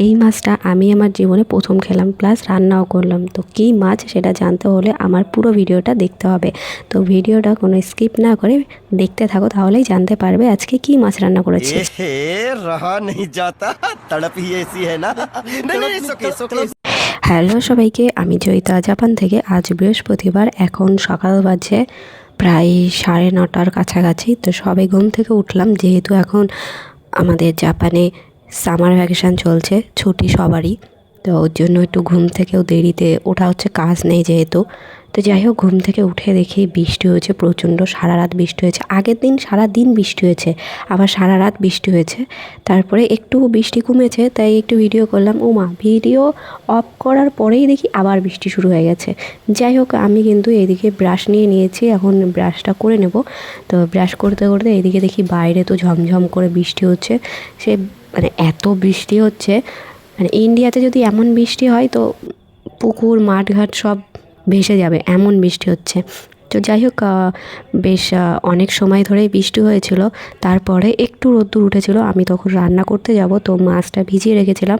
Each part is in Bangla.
এই মাছটা আমি আমার জীবনে প্রথম খেলাম, প্লাস রান্নাও করলাম। তো কী মাছ সেটা জানতে হলে আমার পুরো ভিডিওটা দেখতে হবে। তো ভিডিওটা কোনো স্কিপ না করে দেখতে থাকো, তাহলেই জানতে পারবে আজকে কী মাছ রান্না করেছি। रहा नहीं जाता तड़प ही ऐसी है ना। হ্যালো সবাইকে, আমি জয়িতা জাপান থেকে। আজ বৃহস্পতিবার, এখন সকাল বাজে প্রায় 9:30 কাছাকাছি। তো সবে ঘুম থেকে উঠলাম, যেহেতু এখন আমাদের জাপানে সামার ভ্যাকেশান চলছে, ছুটি সবারই। তো ওর জন্য একটু ঘুম থেকেও দেরিতে ওঠা হচ্ছে, কাজ নেই যেহেতু। তো যাই হোক, ঘুম থেকে উঠে দেখি বৃষ্টি হয়েছে প্রচণ্ড, সারা রাত বৃষ্টি হয়েছে। আগের দিন সারা দিন বৃষ্টি হয়েছে, আবার সারা রাত বৃষ্টি হয়েছে। তারপরে একটু বৃষ্টি কমেছে, তাই একটু ভিডিও করলাম। ভিডিও অফ করার পরেই দেখি আবার বৃষ্টি শুরু হয়ে গেছে। যাই হোক, আমি কিন্তু এদিকে ব্রাশ নিয়ে নিয়েছি, এখন ব্রাশটা করে নেব। তো ব্রাশ করতে করতে এদিকে দেখি বাইরে তো ঝমঝম করে বৃষ্টি হচ্ছে। সে মানে এত বৃষ্টি হচ্ছে, মানে ইন্ডিয়াতে যদি এমন বৃষ্টি হয় তো পুকুর মাঠঘাট সব ভেসে যাবে, এমন বৃষ্টি হচ্ছে। তো যাই হোক, বেশ অনেক সময় ধরেই বৃষ্টি হয়েছিল। তারপরে একটু রোদ্দুর উঠেছিল, আমি তখন রান্না করতে যাব, তো মাছটা ভিজিয়ে রেখেছিলাম।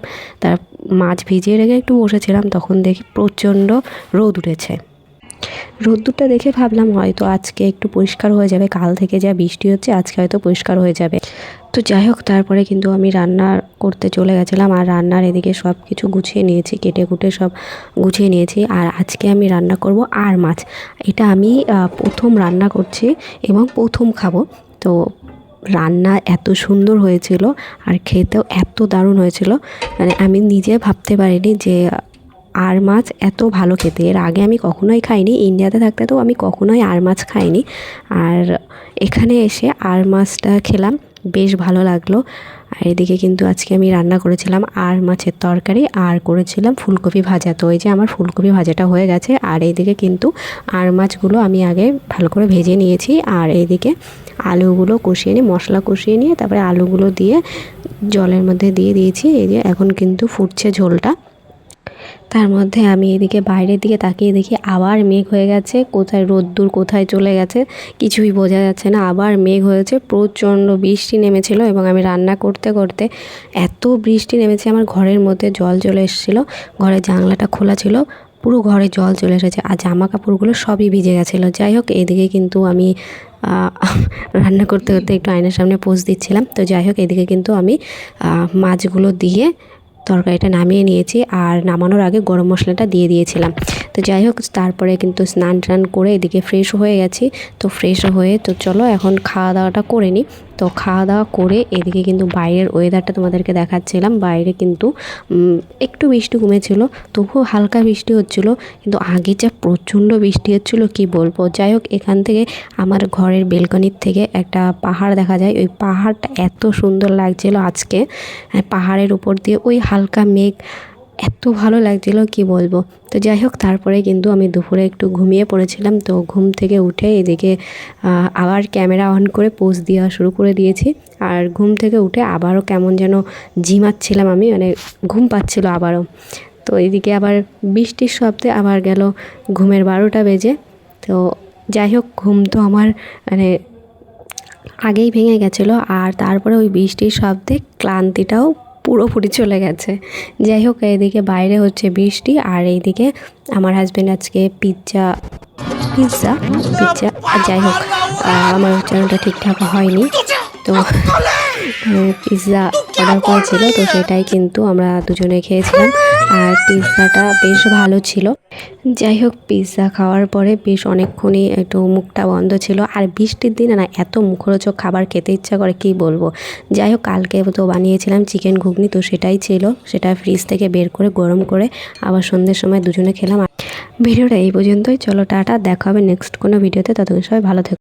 মাছ ভিজিয়ে রেখে একটু বসেছিলাম, তখন দেখি প্রচণ্ড রোদ উঠেছে। রোদ্দুরটা দেখে ভাবলাম হয়তো আজকে একটু পরিষ্কার হয়ে যাবে, কাল থেকে যা বৃষ্টি হচ্ছে আজকে হয়তো পরিষ্কার হয়ে যাবে। তো যাই হোক, তারপরে কিন্তু আমি রান্না করতে চলে গেছিলাম, আর রান্নার এদিকে সব কিছু গুছিয়ে নিয়েছি, কেটে কুটে সব গুছিয়ে নিয়েছি। আর আজকে আমি রান্না করব আর মাছ। এটা আমি প্রথম রান্না করছি এবং প্রথম খাবো। তো রান্না এত সুন্দর হয়েছিল আর খেতেও এত দারুণ হয়েছিল, মানে আমি নিজে ভাবতে পারিনি যে আর মাছ এত ভালো খেতে। এর আগে আমি কখনোই খাইনি, ইন্ডিয়াতে থাকতে তো আমি কখনোই আর মাছ খাইনি। আর এখানে এসে আর মাছটা খেলাম, বেশ ভালো লাগলো। আর এদিকে কিন্তু আজকে আমি রান্না করেছিলাম আর মাছের তরকারি, আর করেছিলাম ফুলকপি ভাজা। তো এই যে আমার ফুলকপি ভাজাটা হয়ে গেছে, আর এইদিকে কিন্তু আর মাছগুলো আমি আগে ভালো করে ভেজে নিয়েছি। আর এইদিকে আলুগুলো কষিয়ে নিয়ে, মশলা কষিয়ে নিয়ে তারপরে আলুগুলো দিয়ে জলের মধ্যে দিয়ে দিয়েছি। এই যে এখন কিন্তু ফুটছে ঝোলটা। তার মধ্যে আমি এদিকে বাইরের দিকে তাকিয়ে দেখি আবার মেঘ হয়ে গেছে, কোথায় রোদ্দুর কোথায় চলে গেছে কিছুই বোঝা যাচ্ছে না। আবার মেঘ হয়েছে, প্রচণ্ড বৃষ্টি নেমেছিল, এবং আমি রান্না করতে করতে এত বৃষ্টি নেমেছে আমার ঘরের মধ্যে জল চলে এসেছিলো। ঘরের জানলাটা খোলা ছিল, পুরো ঘরে জল চলে এসেছে, আর জামা কাপড়গুলো সবই ভিজে গেছিলো। যাই হোক, এদিকে কিন্তু আমি রান্না করতে করতে একটু আয়নার সামনে পোজ দিচ্ছিলাম। তো যাই হোক, এদিকে কিন্তু আমি মাছগুলো দিয়ে তরকারিটা নামিয়ে নিয়েছি, আর নামানোর আগে গরম মশলাটা দিয়ে দিয়েছিলাম। তো যাই হোক, তারপরে কিন্তু স্নান টান করে এদিকে ফ্রেশ হয়ে গেছি। তো ফ্রেশ হয়ে তো চলো এখন খাওয়া দাওয়াটা করে নিই। তো খাওয়া দাওয়া করে এদিকে কিন্তু বাইরের ওয়েদারটা তোমাদেরকে দেখাচ্ছিলাম। বাইরে কিন্তু একটু বৃষ্টি কমেছিল, তবুও হালকা বৃষ্টি হচ্ছিলো, কিন্তু আগে যা প্রচণ্ড বৃষ্টি হচ্ছিলো কি বলবো। যাই হোক, এখান থেকে আমার ঘরের বেলকনির থেকে একটা পাহাড় দেখা যায়। ওই পাহাড়টা এত সুন্দর লাগছিল আজকে, পাহাড়ের উপর দিয়ে ওই হালকা মেঘ, এত ভালো লাগছিল কি বলবো। তো যাই হোক, তারপরে কিন্তু আমি দুপুরে একটু ঘুমিয়ে পড়েছিলাম। তো ঘুম থেকে উঠে এদিকে আবার ক্যামেরা অন করে পোজ দেওয়া শুরু করে দিয়েছি। আর ঘুম থেকে উঠে আবারও কেমন যেন ঝিমাচ্ছিলাম আমি, মানে ঘুম পাচ্ছিল আবারও। তো এদিকে আবার বৃষ্টির শব্দে আবার গেল ঘুমের 12টা বেজে। তো যাই হোক, ঘুম তো আমার মানে আগেই ভেঙে গেছিলো, আর তারপরে ওই বৃষ্টির শব্দে ক্লান্তিটাও পুরোপুরি চলে গেছে। যাই হোক, এইদিকে বাইরে হচ্ছে বৃষ্টি, আর এইদিকে আমার হাজব্যান্ড আজকে পিৎজা। আর যাই হোক, আমার উচ্চারণটা ঠিকঠাক হয়নি, তো পিৎজা অর্ডার করেছিল, তো সেটাই কিন্তু আমরা দুজনে খেয়েছিলাম। আর পিৎজাটা বেশ ভালো ছিল। যাই হোক, পিৎজা খাওয়ার পরে বেশ অনেকক্ষণই একটু মুখটা বন্ধ ছিল। আর বৃষ্টির দিনে না এত মুখরোচক খাবার খেতে ইচ্ছা করে কি বলবো। যাই হোক, কালকে তো বানিয়েছিলাম চিকেন ঘুগনি, তো সেটাই ছিল, সেটা ফ্রিজ থেকে বের করে গরম করে আবার সন্ধ্যের সময় দুজনে খেলাম। ভিডিওটা এই পর্যন্তই, চলো টাটা, দেখা হবে নেক্সট কোনো ভিডিওতে। ততক্ষণ সবাই ভালো থেকো।